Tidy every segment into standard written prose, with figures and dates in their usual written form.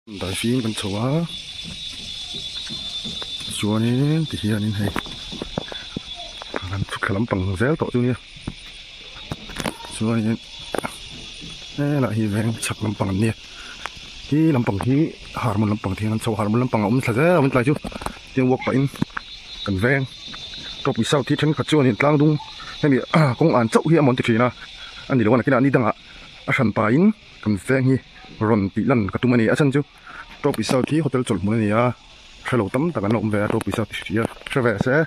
đại phiên con chó chúa này thì hiện nên hay làm chút làm bằng dẻo tổ chứ nhé chúa này nè là hi veng chắc làm bằng nè hi làm bằng hi hàm làm bằng thì làm chó hàm làm bằng ông thật ra mình lại chứ tiếng quốc bệnh cần veng trong buổi sau thì chân khát chúa này lang dung hay bị công an chậu hi món tiệc gì na anh đi đâu là cái nào đi đằng à sẵn pain cần veng hi ron ti lan ka tumani asan chu to pisau thi hotel chol mun ni a hello tam ta kan om ve to pisau ti a travel se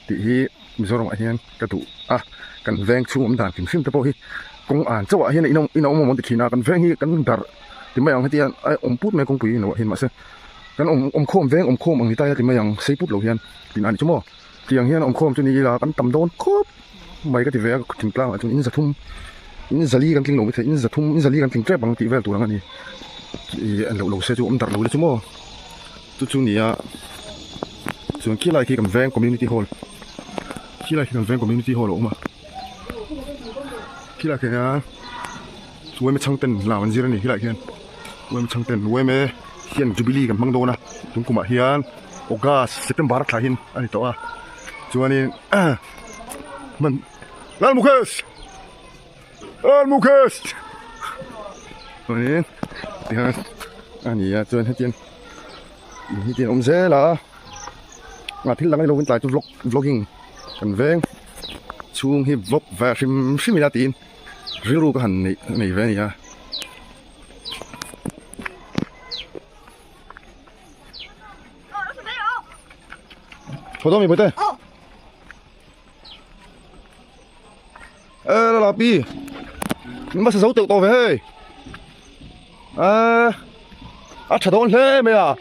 ti hi mizoram a hian ka tu kan veng chung om dan kim sim te po hi kong an chawa hian inong mon ti khina kan veng hi kan dar ti mayang hetian ai om put me kong pui no hin ma se kan om khom veng om khom ang ni ta ti mayang sei put lo hian tin an chumo tiang hian om khom chu ni la kan tam don khop mai ka ti ve ka tin tlang a chung in za thum in zali kan tling lo me in za thum in zali kan tling trep bang ti vel tu ang ani an lo se chu om dar lo le chu mo chu ni a chuan ki lai ki kam veng community hall ki lai ki kam veng community hall o ma ki lai ka chuan me chang ten la wan zira ni ki lai hian chuan me chang ten we me hian jubilee kan mang do na tung kuma hian august september thla hin ani to a chuan in man lal mukesh Rồi thì ha anh ấy chơi hết tiền ông dễ là thích lắm cái lâu hiện tại tôi vlogging cần veng chung hi vlog và phim là tiền riêng luôn cái hành này về này ha có đâu mình bơi tê là pi nó sẽ giấu tự to về chả đâu thế mày à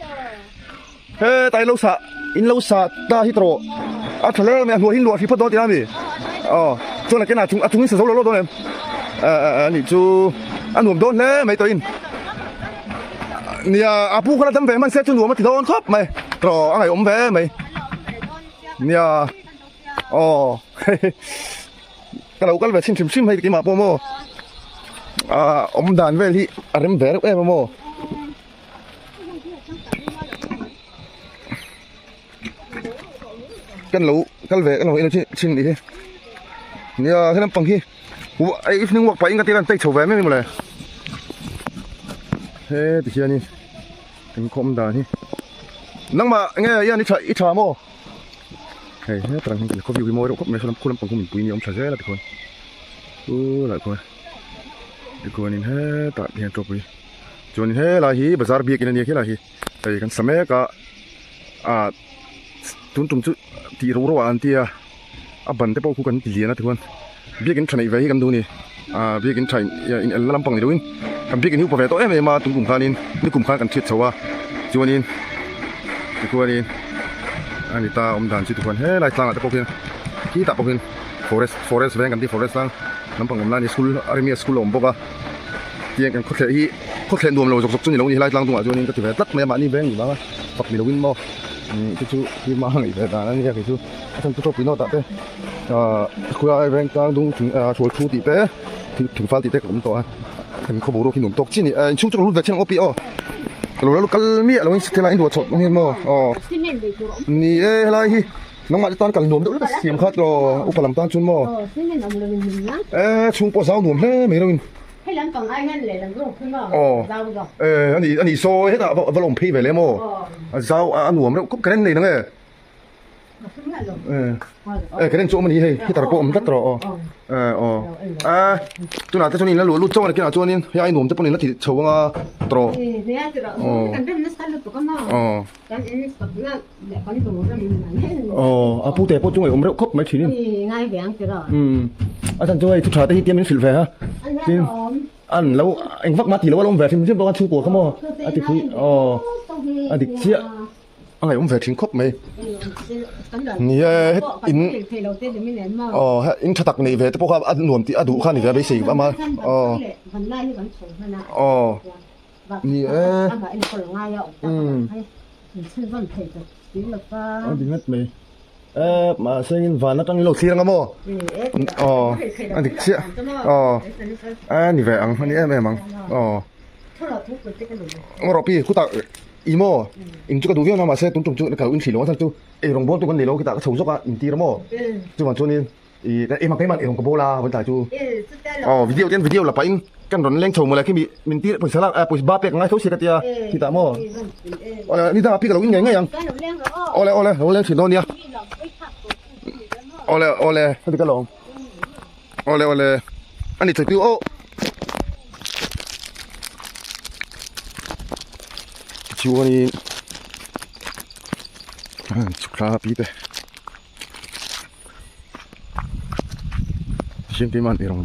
thế tay lâu sa ta hít rồi chả lẽ mày nuôi hít nuôi thì phát đó thì làm gì cho là cái nào chúng sẽ giấu lâu đâu em nị chú nuôi đâu thế mày tôi in nị pu cái tấm vé mình sẽ cho nuôi mà thì đâu khóc mày rồi anh này ốm vé mày nị cái đầu cái vé sim hay cái mà po ông đàn về thì em vé được em mô cái lẩu cái vé cái lẩu nó chín đi nè cái năm bằng khi ấy nhưng hoặc phải cái tiền tay chầu vé mấy mình lại thế thì kia đi cái con đàn đi năng mà nghe anh đi ít trà mô hey hết trăng cái có view môi đâu có mấy số năm cô làm bằng của mình quý nhiều ông trả dễ là được thôi lại coi cô nhìn hết tại hiện trộm đi cho nên hết là hi bazar bia cái này cái là hi tại kan same ka tun tum chu ti ro ro an tia ban te po ku kan ti lian na thun bia kan thanai ve hi kan du ni bia kan thai in lampang ni doin kan bia kan hu pa ve to em ma tum kum khanin ni kum khan kan thit chawa cho nên cô ni anh ta om dan chi tu kan he lai tlang ta po kin ki ta po kin forest ven kan ti forest lang lampang om la ni school army school om boka tiếng kan có thể nuông lâu dọc cho nhiều lâu như lai lang tung cho nên có thể về tất mấy bạn đi về nghỉ bao hoặc mình đâu win mo cái chú khi mà nghỉ về là như cái chú trong chỗ pin nó tại thế khu ai về lang tung chuột thu tị thếถึง pha tị thế cũng to thành có bố đồ khi nồng tóc chi này chú cho lúc về trên opi lúc cái mía lúc thế là anh đuổi chột không mo nì lai hiน้องมาจะตอนกันหนุ่มด้วยก็เสียมขัดก็อุปลัมตอนชุนมอชุนปอสาวหนุ่มเฮ้ไม่รู้ให้หลังฝั่งไอ้นั่นเลยหลังลงขึ้นมาอันนี้โซ่ให้แต่ว่าลงพี่ไปเลยมั้งสาวหนุ่มแล้วก็กระเด็นเลยนั่งกระเด็นโซ่มันนี่ให้ตะโกนตัดต่อตัวนั้นแต่ช่วงนี้แล้วรู้โจ้อะไรกันช่วงนี้ให้ไอ้หนุ่มจะปนแล้วที่ชาวว่าตรอปูแต่ปูจุ้งไอ้ผมเรียกครบไม่ถึงง่ายแหวงจ้ะอาจารย์ช่วยทุกชาติที่เตรียมเป็นสิลเวะอันแล้วเอ็งฟักมาทีแล้วว่าลงแหวนที่มันชื่อว่าชูกัวเขามั้งอันที่คืออันที่เชี่ยอะไรผมแหวนถึงครบไหมนี่อินอินชัดตักนี่แหวนแต่พวกเขาอันหนวมที่อันดูข้านี่แหวนไปสี่ประมาณนี่ดีมากเลยมาเส้นวานนั่งโลกเสียงกันมั้งอันที่เชี่ยนี่แหวนอันนี้แม่มั้ง 털어 두고 떼는 거. Ngopi ku ta imo in chu ka du viau na ma se tum tum chu ka in khilo than chu e rong bon tu kan ni lo ki ta ka chou zo ka in ti ro mo chu man chu ni e ma kai man e rong ko bola ban ta chu 예, 뜻대로. video la pa in kan ron leng chou mo la ki mi min ti poi sala poi ba pek ngai thau si ka tia ki ta mo ola ni ta pi ka lo in ngai ngai yang cái đầu len rồi. ole lo leng chin do nia Đi lòng cái thằng của nó. ole ta ka lo ole ani choi tu o chu ni chukla pi te Siempre man,